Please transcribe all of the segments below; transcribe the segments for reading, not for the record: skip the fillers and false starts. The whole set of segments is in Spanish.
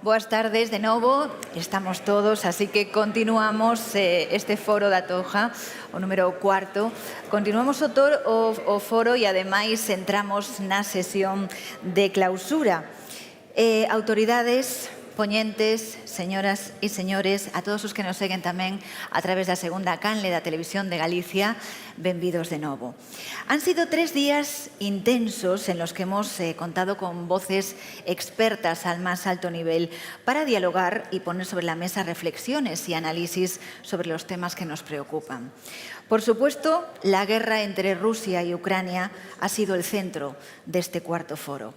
Boas tardes de novo, estamos todos, así que continuamos este foro da Toja, o número 4. Continuamos o foro e ademais entramos na sesión de clausura. Autoridades, poñentes, señoras e señores, a todos os que nos seguen tamén a través da segunda canle da Televisión de Galicia, benvidos de novo. Han sido 3 días intensos en los que hemos contado con voces expertas al más alto nivel para dialogar y poner sobre la mesa reflexiones y análisis sobre los temas que nos preocupan. Por supuesto, la guerra entre Rusia y Ucrania ha sido el centro de este cuarto foro.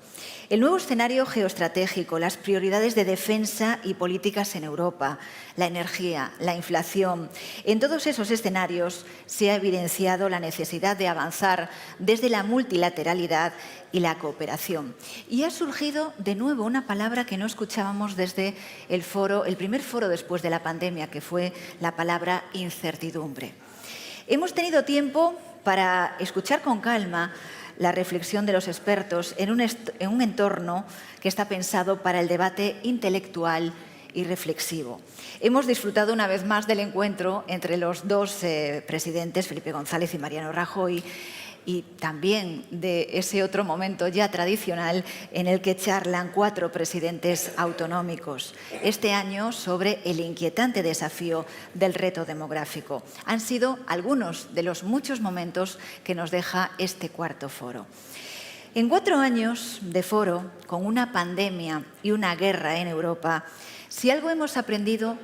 El nuevo escenario geoestratégico, las prioridades de defensa y políticas en Europa, la energía, la inflación. En todos esos escenarios se ha evidenciado la necesidad de avanzar desde la multilateralidad y la cooperación. Y ha surgido de nuevo una palabra que no escuchábamos desde el primer foro después de la pandemia, que fue la palabra incertidumbre. Hemos tenido tiempo para escuchar con calma la reflexión de los expertos en un entorno que está pensado para el debate intelectual y reflexivo. Hemos disfrutado una vez más del encuentro entre los dos presidentes, Felipe González y Mariano Rajoy, y también de ese otro momento ya tradicional en el que charlan 4 presidentes autonómicos, este año sobre el inquietante desafío del reto demográfico. Han sido algunos de los muchos momentos que nos deja este cuarto foro. En 4 años de foro, con una pandemia y una guerra en Europa, si algo hemos aprendido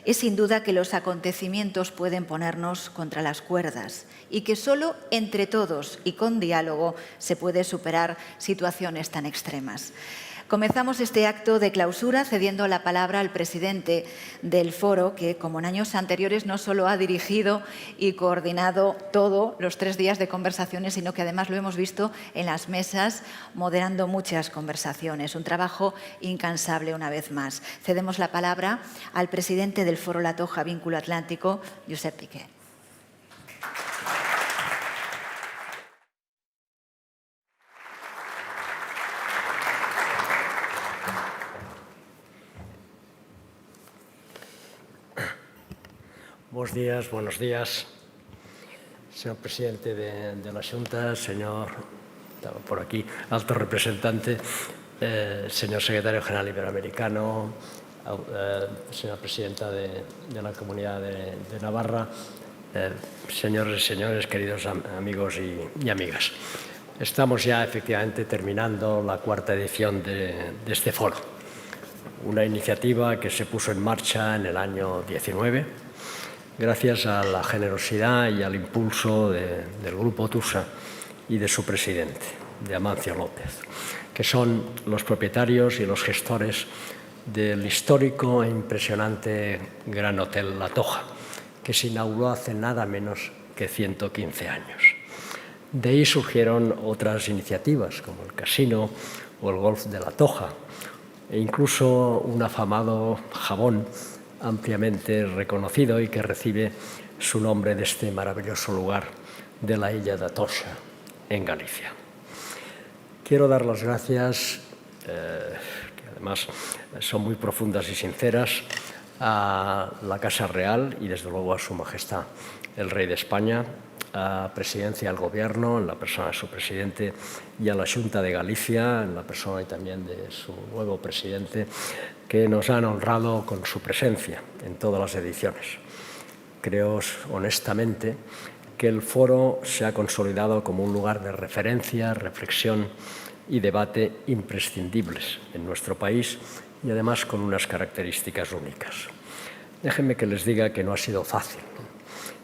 es sin duda que los acontecimientos pueden ponernos contra las cuerdas y que solo entre todos y con diálogo se puede superar situaciones tan extremas. Comenzamos este acto de clausura cediendo la palabra al presidente del foro, que como en años anteriores no solo ha dirigido y coordinado todos los 3 días de conversaciones, sino que además lo hemos visto en las mesas moderando muchas conversaciones. Un trabajo incansable una vez más. Cedemos la palabra al presidente del foro La Toja Vínculo Atlántico, Josep Piqué. Buenos días, señor presidente de la Xunta, señor, por aquí, alto representante, señor secretario general iberoamericano, señora presidenta de la Comunidad de Navarra, señores y señores, queridos amigos y amigas. Estamos ya efectivamente terminando la 4ª edición de este foro, una iniciativa que se puso en marcha en el año 19, gracias a la generosidad y al impulso del Grupo Tusa y de su presidente, de Amancio López, que son los propietarios y los gestores del histórico e impresionante Gran Hotel La Toja, que se inauguró hace nada menos que 115 años. De ahí surgieron otras iniciativas, como el casino o el golf de La Toja, e incluso un afamado jabón ampliamente reconocido y que recibe su nombre de este maravilloso lugar de la Illa da Toxa, en Galicia. Quiero dar las gracias, que además son muy profundas y sinceras, a la Casa Real y desde luego a Su Majestad el Rey de España, a la Presidencia del Gobierno, en la persona de su presidente, y a la Xunta de Galicia, en la persona y también de su nuevo presidente, que nos han honrado con su presencia en todas las ediciones. Creo honestamente que el foro se ha consolidado como un lugar de referencia, reflexión y debate imprescindibles en nuestro país y además con unas características únicas. Déjenme que les diga que no ha sido fácil.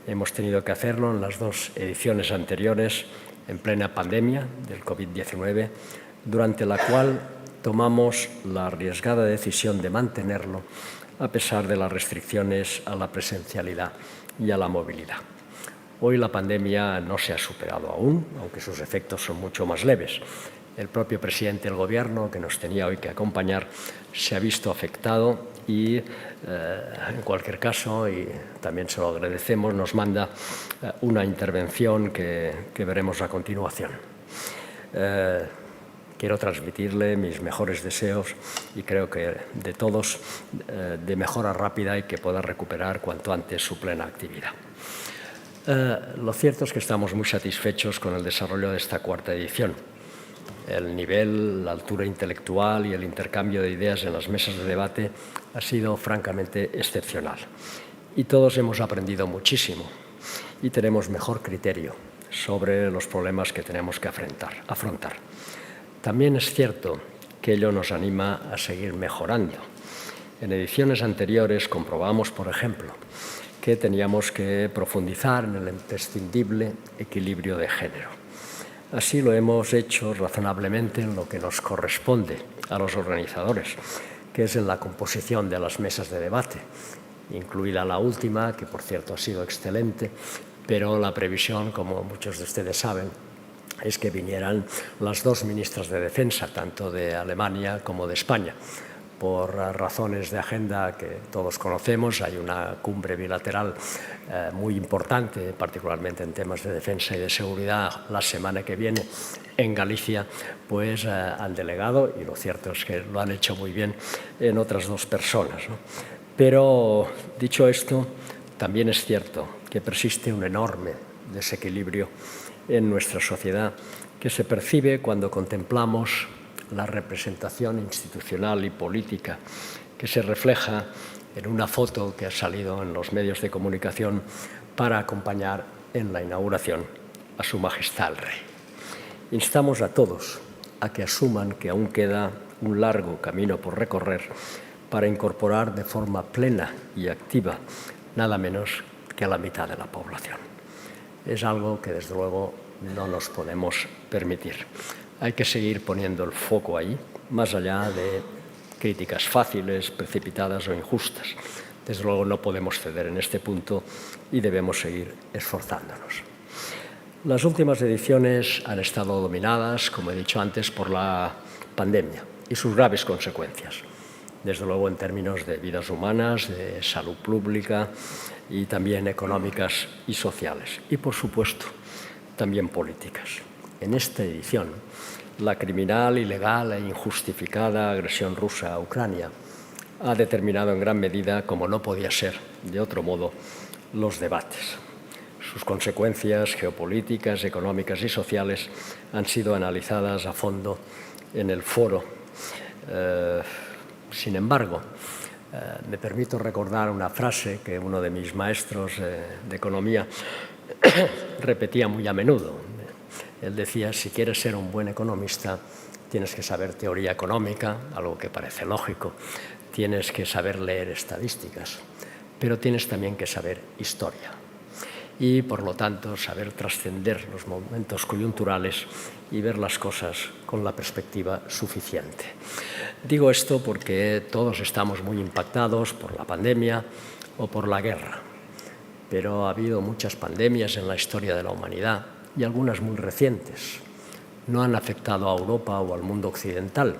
Hemos tenido que hacerlo en las 2 ediciones anteriores, en plena pandemia del COVID-19, durante la cual tomamos la arriesgada decisión de mantenerlo a pesar de las restricciones a la presencialidad y a la movilidad. Hoy la pandemia no se ha superado aún, aunque sus efectos son mucho más leves. El propio presidente del Gobierno, que nos tenía hoy que acompañar, se ha visto afectado y, en cualquier caso, y también se lo agradecemos, nos manda una intervención que veremos a continuación. quiero transmitirle mis mejores deseos y creo que de todos de mejora rápida y que pueda recuperar cuanto antes su plena actividad. Lo cierto es que estamos muy satisfechos con el desarrollo de esta cuarta edición. El nivel, la altura intelectual y el intercambio de ideas en las mesas de debate ha sido francamente excepcional. Y todos hemos aprendido muchísimo y tenemos mejor criterio sobre los problemas que tenemos que afrontar. También es cierto que ello nos anima a seguir mejorando. En ediciones anteriores comprobamos, por ejemplo, que teníamos que profundizar en el imprescindible equilibrio de género. Así lo hemos hecho razonablemente en lo que nos corresponde a los organizadores, que es en la composición de las mesas de debate, incluida la última, que por cierto ha sido excelente, pero la previsión, como muchos de ustedes saben, es que vinieran las dos ministras de Defensa, tanto de Alemania como de España. Por razones de agenda que todos conocemos, hay una cumbre bilateral muy importante, particularmente en temas de defensa y de seguridad, la semana que viene en Galicia, pues han delegado, y lo cierto es que lo han hecho muy bien, en otras dos personas, ¿no? Pero, dicho esto, también es cierto que persiste un enorme desequilibrio en nuestra sociedad que se percibe cuando contemplamos la representación institucional y política que se refleja en una foto que ha salido en los medios de comunicación para acompañar en la inauguración a Su Majestad el Rey. Instamos a todos a que asuman que aún queda un largo camino por recorrer para incorporar de forma plena y activa nada menos que a la mitad de la población. Es algo que, desde luego, no nos podemos permitir. Hay que seguir poniendo el foco ahí, más allá de críticas fáciles, precipitadas o injustas. Desde luego no podemos ceder en este punto y debemos seguir esforzándonos. Las últimas ediciones han estado dominadas, como he dicho antes, por la pandemia y sus graves consecuencias. Desde luego en términos de vidas humanas, de salud pública y también económicas y sociales. Y, por supuesto, también políticas. En esta edición, la criminal, ilegal e injustificada agresión rusa a Ucrania ha determinado en gran medida, como no podía ser de otro modo, los debates. Sus consecuencias geopolíticas, económicas y sociales han sido analizadas a fondo en el foro. Sin embargo, me permito recordar una frase que uno de mis maestros de economía repetía muy a menudo. Él decía, si quieres ser un buen economista, tienes que saber teoría económica, algo que parece lógico, tienes que saber leer estadísticas, pero tienes también que saber historia y, por lo tanto, saber trascender los momentos coyunturales y ver las cosas con la perspectiva suficiente. Digo esto porque todos estamos muy impactados por la pandemia o por la guerra, pero ha habido muchas pandemias en la historia de la humanidad y algunas muy recientes. No han afectado a Europa o al mundo occidental,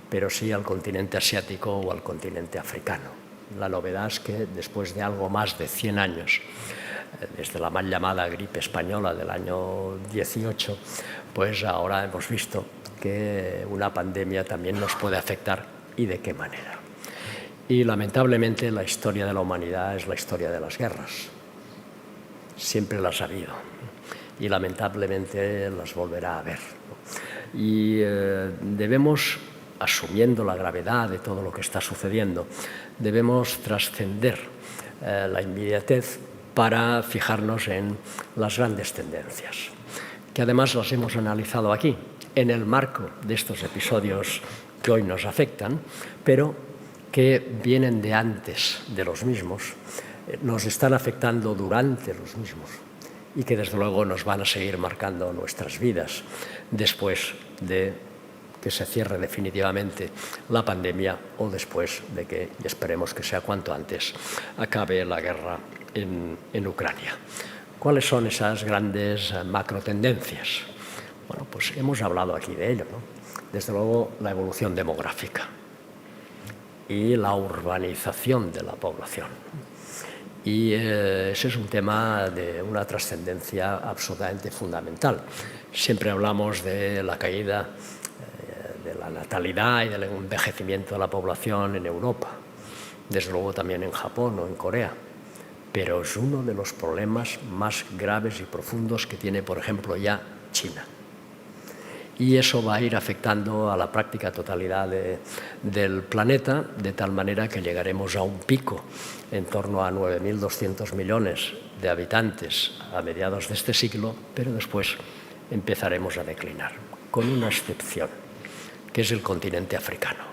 pero sí al continente asiático o al continente africano. La novedad es que después de algo más de 100 años, desde la mal llamada gripe española del año 18, pues ahora hemos visto que una pandemia también nos puede afectar y de qué manera. Y lamentablemente la historia de la humanidad es la historia de las guerras. Siempre las ha habido y lamentablemente las volverá a haber. Y debemos, asumiendo la gravedad de todo lo que está sucediendo, debemos trascender la inmediatez para fijarnos en las grandes tendencias, que además las hemos analizado aquí, en el marco de estos episodios que hoy nos afectan, pero que vienen de antes de los mismos, nos están afectando durante los mismos y que desde luego nos van a seguir marcando nuestras vidas después de que se cierre definitivamente la pandemia o después de que, y esperemos que sea cuanto antes, acabe la guerra en Ucrania. ¿Cuáles son esas grandes macrotendencias? Bueno, pues hemos hablado aquí de ello, ¿no? Desde luego, la evolución demográfica y la urbanización de la población. Y ese es un tema de una trascendencia absolutamente fundamental. Siempre hablamos de la caída natalidad y del envejecimiento de la población en Europa, desde luego también en Japón o en Corea, pero es uno de los problemas más graves y profundos que tiene, por ejemplo, ya China. Y eso va a ir afectando a la práctica totalidad del planeta, de tal manera que llegaremos a un pico en torno a 9.200 millones de habitantes a mediados de este siglo, pero después empezaremos a declinar, con una excepción, que es el continente africano,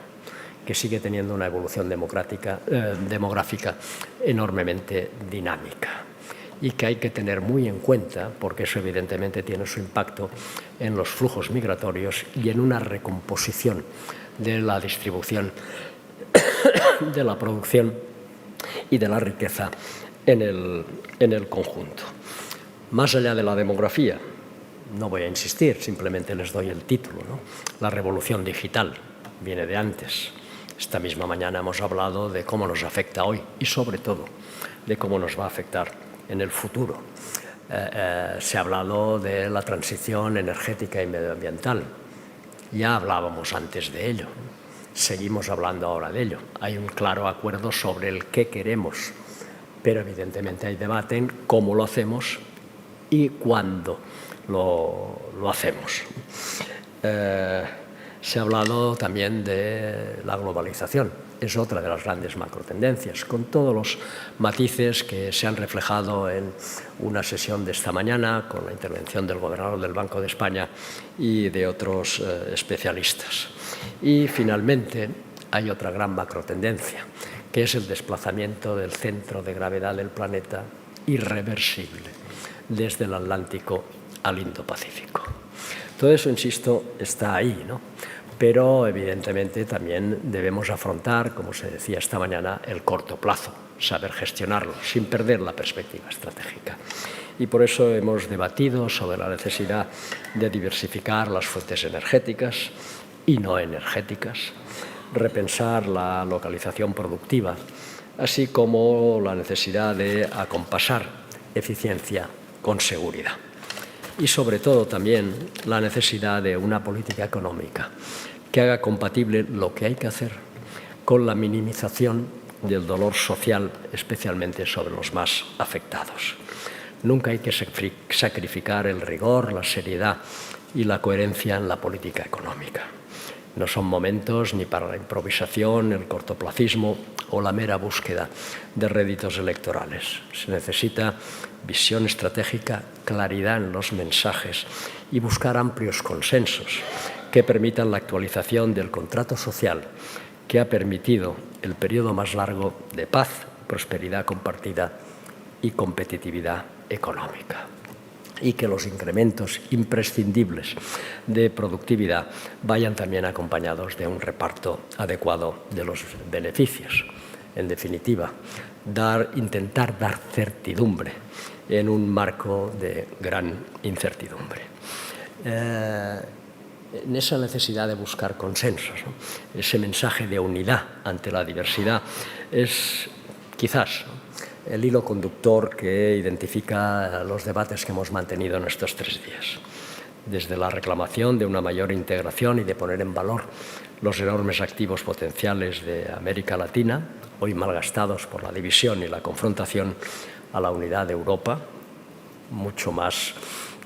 que sigue teniendo una evolución demográfica enormemente dinámica y que hay que tener muy en cuenta, porque eso evidentemente tiene su impacto en los flujos migratorios y en una recomposición de la distribución de la producción y de la riqueza en el conjunto. Más allá de la demografía, no voy a insistir, simplemente les doy el título, ¿no? La revolución digital viene de antes. Esta misma mañana hemos hablado de cómo nos afecta hoy y, sobre todo, de cómo nos va a afectar en el futuro. Se ha hablado de la transición energética y medioambiental. Ya hablábamos antes de ello. Seguimos hablando ahora de ello. Hay un claro acuerdo sobre el qué queremos, pero evidentemente hay debate en cómo lo hacemos y cuándo lo hacemos. Se ha hablado también de la globalización. Es otra de las grandes macrotendencias, con todos los matices que se han reflejado en una sesión de esta mañana, con la intervención del gobernador del Banco de España y de otros especialistas. Y finalmente hay otra gran macrotendencia, que es el desplazamiento del centro de gravedad del planeta irreversible desde el Atlántico al Indo-Pacífico. Todo eso, insisto, está ahí, ¿no? Pero evidentemente también debemos afrontar, como se decía esta mañana, el corto plazo, saber gestionarlo sin perder la perspectiva estratégica. Y por eso hemos debatido sobre la necesidad de diversificar las fuentes energéticas y no energéticas, repensar la localización productiva, así como la necesidad de acompasar eficiencia con seguridad. Y sobre todo también la necesidad de una política económica que haga compatible lo que hay que hacer con la minimización del dolor social, especialmente sobre los más afectados. Nunca hay que sacrificar el rigor, la seriedad y la coherencia en la política económica. No son momentos ni para la improvisación, el cortoplacismo o la mera búsqueda de réditos electorales. Se necesita visión estratégica, claridad en los mensajes y buscar amplios consensos que permitan la actualización del contrato social que ha permitido el periodo más largo de paz, prosperidad compartida y competitividad económica. Y que los incrementos imprescindibles de productividad vayan también acompañados de un reparto adecuado de los beneficios. En definitiva, intentar dar certidumbre en un marco de gran incertidumbre. En esa necesidad de buscar consensos, ¿no? Ese mensaje de unidad ante la diversidad es quizás el hilo conductor que identifica los debates que hemos mantenido en estos 3 días. Desde la reclamación de una mayor integración y de poner en valor los enormes activos potenciales de América Latina, hoy malgastados por la división y la confrontación, a la unidad de Europa, mucho más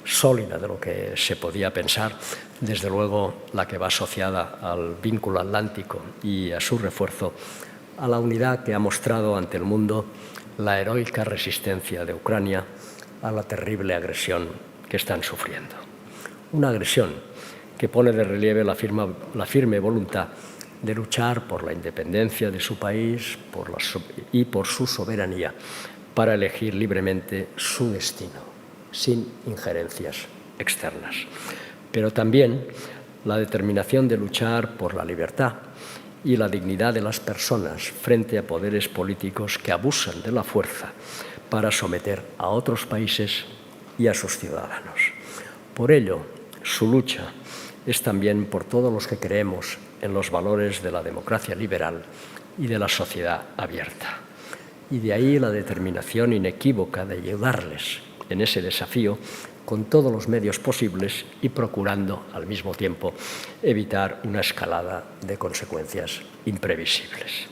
sólida de lo que se podía pensar, desde luego la que va asociada al vínculo atlántico y a su refuerzo, a la unidad que ha mostrado ante el mundo la heroica resistencia de Ucrania a la terrible agresión que están sufriendo. Una agresión que pone de relieve la firme voluntad de luchar por la independencia de su país y por su soberanía para elegir libremente su destino, sin injerencias externas. Pero también la determinación de luchar por la libertad y la dignidad de las personas frente a poderes políticos que abusan de la fuerza para someter a otros países y a sus ciudadanos. Por ello, su lucha es también por todos los que creemos en los valores de la democracia liberal y de la sociedad abierta. Y de ahí la determinación inequívoca de ayudarles en ese desafío con todos los medios posibles y procurando al mismo tiempo evitar una escalada de consecuencias imprevisibles.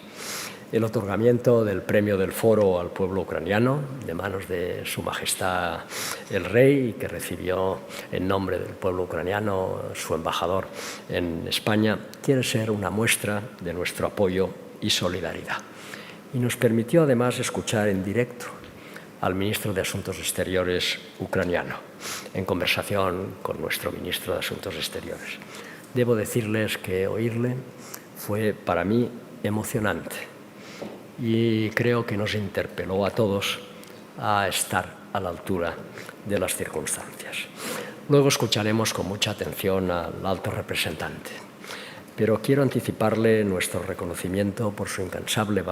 El otorgamiento del Premio del Foro al pueblo ucraniano, de manos de Su Majestad el Rey, que recibió en nombre del pueblo ucraniano su embajador en España, quiere ser una muestra de nuestro apoyo y solidaridad. Y nos permitió además escuchar en directo al ministro de Asuntos Exteriores ucraniano, en conversación con nuestro ministro de Asuntos Exteriores. Debo decirles que oírle fue para mí emocionante y creo que nos interpeló a todos a estar a la altura de las circunstancias. Luego escucharemos con mucha atención al alto representante, pero quiero anticiparle nuestro reconocimiento por su incansable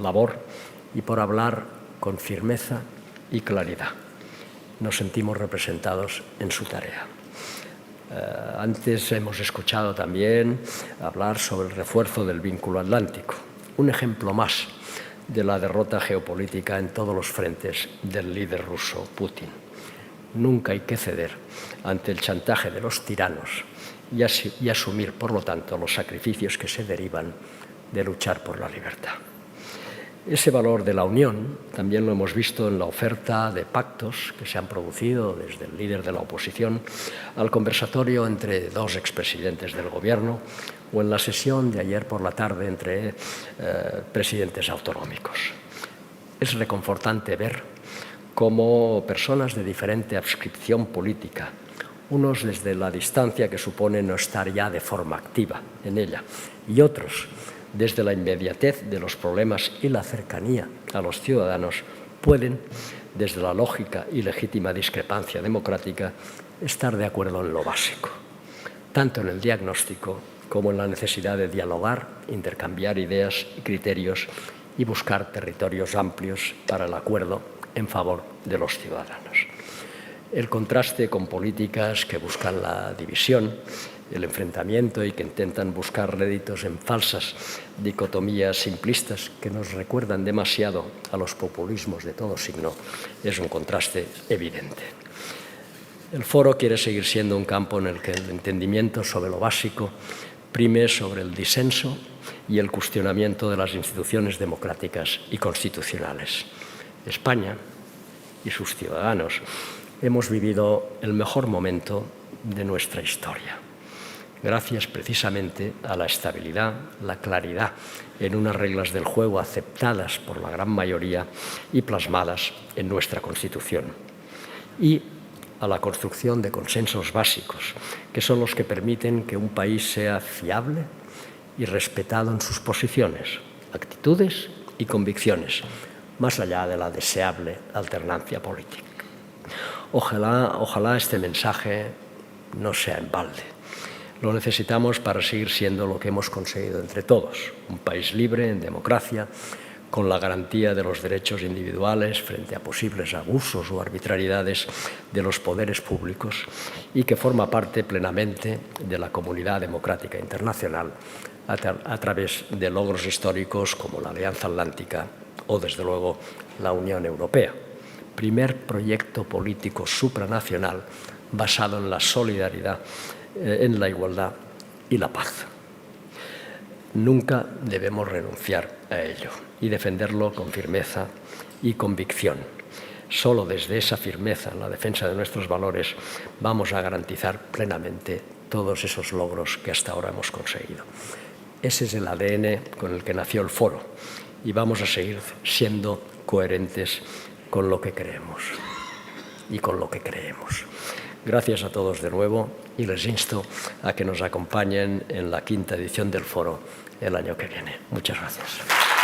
labor y por hablar con firmeza y claridad. Nos sentimos representados en su tarea. Antes hemos escuchado también hablar sobre el refuerzo del vínculo atlántico, un ejemplo más de la derrota geopolítica en todos los frentes del líder ruso Putin. Nunca hay que ceder ante el chantaje de los tiranos y asumir, por lo tanto, los sacrificios que se derivan de luchar por la libertad. Ese valor de la unión también lo hemos visto en la oferta de pactos que se han producido desde el líder de la oposición al conversatorio entre dos expresidentes del Gobierno o en la sesión de ayer por la tarde entre presidentes autonómicos. Es reconfortante ver cómo personas de diferente adscripción política, unos desde la distancia que supone no estar ya de forma activa en ella, y otros desde la inmediatez de los problemas y la cercanía a los ciudadanos, pueden, desde la lógica y legítima discrepancia democrática, estar de acuerdo en lo básico, tanto en el diagnóstico como en la necesidad de dialogar, intercambiar ideas y criterios y buscar territorios amplios para el acuerdo en favor de los ciudadanos. El contraste con políticas que buscan la división, el enfrentamiento y que intentan buscar réditos en falsas dicotomías simplistas que nos recuerdan demasiado a los populismos de todo signo, es un contraste evidente. El foro quiere seguir siendo un campo en el que el entendimiento sobre lo básico prime sobre el disenso y el cuestionamiento de las instituciones democráticas y constitucionales. España y sus ciudadanos hemos vivido el mejor momento de nuestra historia, gracias precisamente a la estabilidad, la claridad en unas reglas del juego aceptadas por la gran mayoría y plasmadas en nuestra Constitución, y a la construcción de consensos básicos, que son los que permiten que un país sea fiable y respetado en sus posiciones, actitudes y convicciones, más allá de la deseable alternancia política. Ojalá este mensaje no sea en balde. Lo necesitamos para seguir siendo lo que hemos conseguido entre todos, un país libre, en democracia, con la garantía de los derechos individuales frente a posibles abusos o arbitrariedades de los poderes públicos y que forma parte plenamente de la comunidad democrática internacional a través de logros históricos como la Alianza Atlántica o, desde luego, la Unión Europea. Primer proyecto político supranacional basado en la solidaridad, en la igualdad y la paz. Nunca debemos renunciar a ello y defenderlo con firmeza y convicción. Solo desde esa firmeza en la defensa de nuestros valores vamos a garantizar plenamente todos esos logros que hasta ahora hemos conseguido. Ese es el ADN con el que nació el foro y vamos a seguir siendo coherentes con lo que creemos y con lo que creemos. Gracias a todos de nuevo y les insto a que nos acompañen en la 5ª edición del foro el año que viene. Muchas gracias.